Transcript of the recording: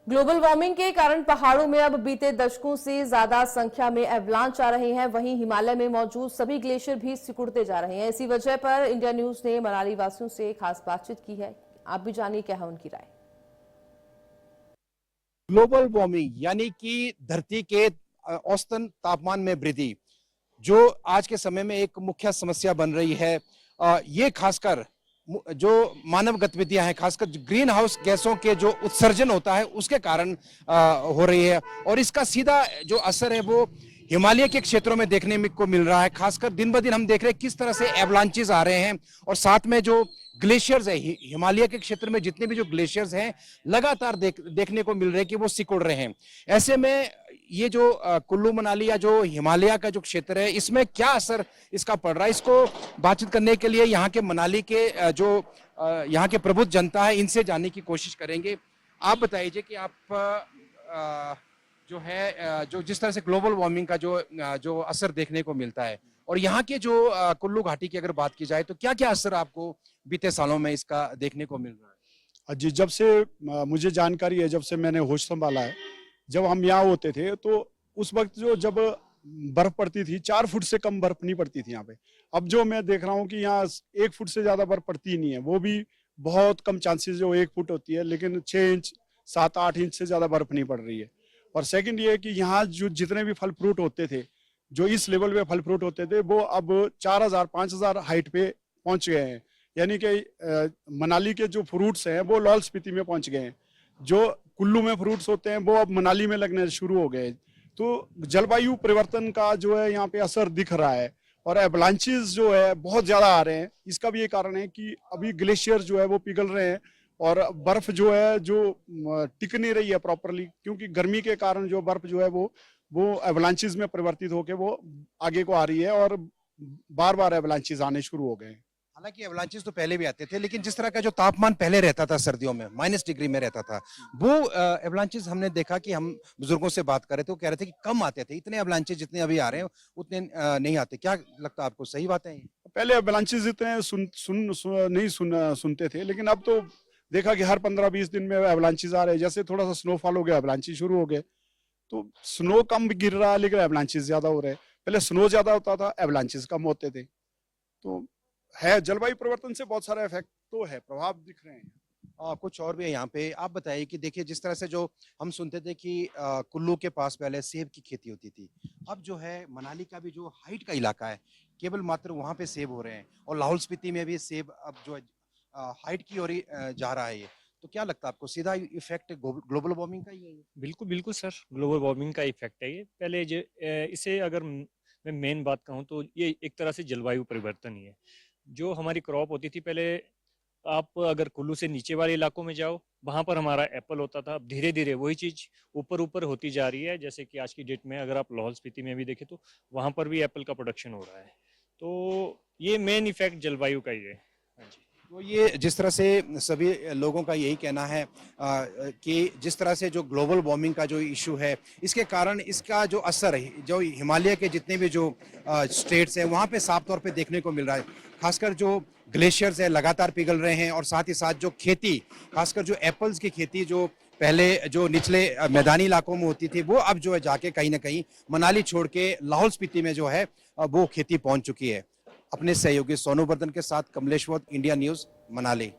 Global warming के कारण पहाड़ों में अब बीते दशकों से ज्यादा संख्या में एवलांच आ रहे हैं। वहीं हिमालय में मौजूद सभी ग्लेशियर भी सिकुड़ते जा रहे हैं। इसी वजह पर इंडिया न्यूज ने मनाली वासियों से खास बातचीत की है। आप भी जानिए क्या है उनकी राय। ग्लोबल वार्मिंग यानी कि धरती के औसतन तापमान में वृद्धि जो आज के समय में एक मुख्य समस्या बन रही है, ये खासकर जो मानव गतिविधियां हैं, खासकर ग्रीन हाउस गैसों के जो उत्सर्जन होता है उसके कारण हो रही है। और इसका सीधा जो असर है वो हिमालय के क्षेत्रों में देखने में को मिल रहा है। खासकर दिन ब दिन हम देख रहे हैं किस तरह से एवलांचेस आ रहे हैं और साथ में जो ग्लेशियर्स है, हिमालय के क्षेत्र में जितने भी जो ग्लेशियर्स हैं लगातार देखने को मिल रहे हैं कि वो सिकुड़ रहे हैं। ऐसे में ये जो कुल्लू मनाली या जो हिमालय का जो क्षेत्र है इसमें क्या असर इसका पड़ रहा है, इसको बातचीत करने के लिए यहाँ के मनाली के जो यहाँ के प्रबुद्ध जनता है इनसे जानने की कोशिश करेंगे। आप बताइए कि आप जो है जो जिस तरह से ग्लोबल वार्मिंग का जो असर देखने को मिलता है और यहाँ के जो कुल्लू घाटी की अगर बात की जाए तो क्या क्या असर आपको बीते सालों में इसका देखने को मिल रहा है? जी, जब से मुझे जानकारी है, जब से मैंने होश संभाला है, जब हम यहाँ होते थे तो उस वक्त जब बर्फ पड़ती थी 4 फुट से कम बर्फ नहीं पड़ती थी यहाँ पे। अब जो मैं देख रहा हूँ कि यहाँ 1 फुट से ज्यादा बर्फ पड़ती ही नहीं है, वो भी बहुत कम चांसेस जो 1 फुट होती है, लेकिन 6 इंच 7-8 इंच से ज्यादा बर्फ नहीं पड़ रही है। और सेकंड ये है कि यहाँ जो जितने भी फल फ्रूट होते थे, जो इस लेवल पे फल फ्रूट होते थे, वो अब 4000-5000 हाइट पे पहुंच गए हैं। यानी कि मनाली के जो फ्रूट्स हैं वो लाहौल स्पीति में पहुंच गए हैं, जो कुल्लू में फ्रूट्स होते हैं वो अब मनाली में लगने शुरू हो गए। तो जलवायु परिवर्तन का जो है यहाँ पे असर दिख रहा है और एवलांचेस जो है बहुत ज्यादा आ रहे हैं। इसका भी ये कारण है कि अभी ग्लेशियर जो है वो पिघल रहे हैं और बर्फ जो है जो टिक नहीं रही है प्रॉपरली, क्योंकि गर्मी के कारण जो बर्फ जो है वो एवलांचेस में परिवर्तित होकर वो आगे को आ रही है और बार बार एवलांचेस आने शुरू हो गए। हालांकि एवलांचेस तो पहले भी आते थे, लेकिन जिस तरह का जो तापमान पहले रहता था सर्दियों में -डिग्री में रहता था, वो एवलांचेस हमने देखा कि हम बुजुर्गों से बात कर रहे थे, वो कह रहे थे कि कम आते थे। इतने एवलांचेस जितने अभी आ रहे हैं उतने नहीं आते। क्या लगता है आपको, सही बात है? पहले एवलांचेस इतने सुनते थे, लेकिन अब तो देखा कि हर 15-20 दिन में एवलांचेस आ रहे हैं। जैसे थोड़ा सा स्नोफॉल हो गया, एवलांचेस शुरू हो गए। तो स्नो कम गिर रहा है लेकिन एवलांचेस ज्यादा हो रहे हैं। पहले स्नो ज्यादा होता था, एवलांचेस कम होते थे। तो है, जलवायु परिवर्तन से बहुत सारा इफेक्ट तो है, प्रभाव दिख रहे हैं। कुछ और भी है यहाँ पे। आप बताइए कि देखिए जिस तरह से जो हम सुनते थे कि कुल्लू के पास पहले सेब की खेती होती थी, अब जो है मनाली का भी जो हाइट का इलाका है केवल मात्र वहाँ पे सेब हो रहे हैं और लाहौल स्पीति में भी सेब अब जो है हाइट की ओर जा रहा है। ये तो क्या लगता है आपको, सीधा इफेक्ट ग्लोबल वार्मिंग का ही है? बिल्कुल बिल्कुल सर, ग्लोबल वार्मिंग का इफेक्ट है ये। पहले इसे अगर मैं मेन बात कहूँ तो ये एक तरह से जलवायु परिवर्तन ही है। जो हमारी क्रॉप होती थी पहले, आप अगर कुल्लू से नीचे वाले इलाकों में जाओ वहाँ पर हमारा एप्पल होता था। अब धीरे धीरे वही चीज़ ऊपर ऊपर होती जा रही है। जैसे कि आज की डेट में अगर आप लाहौल स्पीति में भी देखें तो वहाँ पर भी एप्पल का प्रोडक्शन हो रहा है। तो ये मेन इफेक्ट जलवायु का ही है। हाँ जी। तो ये जिस तरह से सभी लोगों का यही कहना है कि जिस तरह से जो ग्लोबल वार्मिंग का जो इशू है, इसके कारण इसका जो असर है जो हिमालय के जितने भी जो स्टेट्स हैं वहाँ पे साफ तौर पे देखने को मिल रहा है। खासकर जो ग्लेशियर्स है लगातार पिघल रहे हैं और साथ ही साथ जो खेती, खासकर जो एप्पल्स की खेती जो पहले जो निचले मैदानी इलाकों में होती थी, वो अब जो है जाके कहीं ना कहीं मनाली छोड़ के लाहौल स्पीति में जो है वो खेती पहुंच चुकी है। अपने सहयोगी सोनू वर्धन के साथ कमलेश वोत, इंडिया न्यूज, मनाली।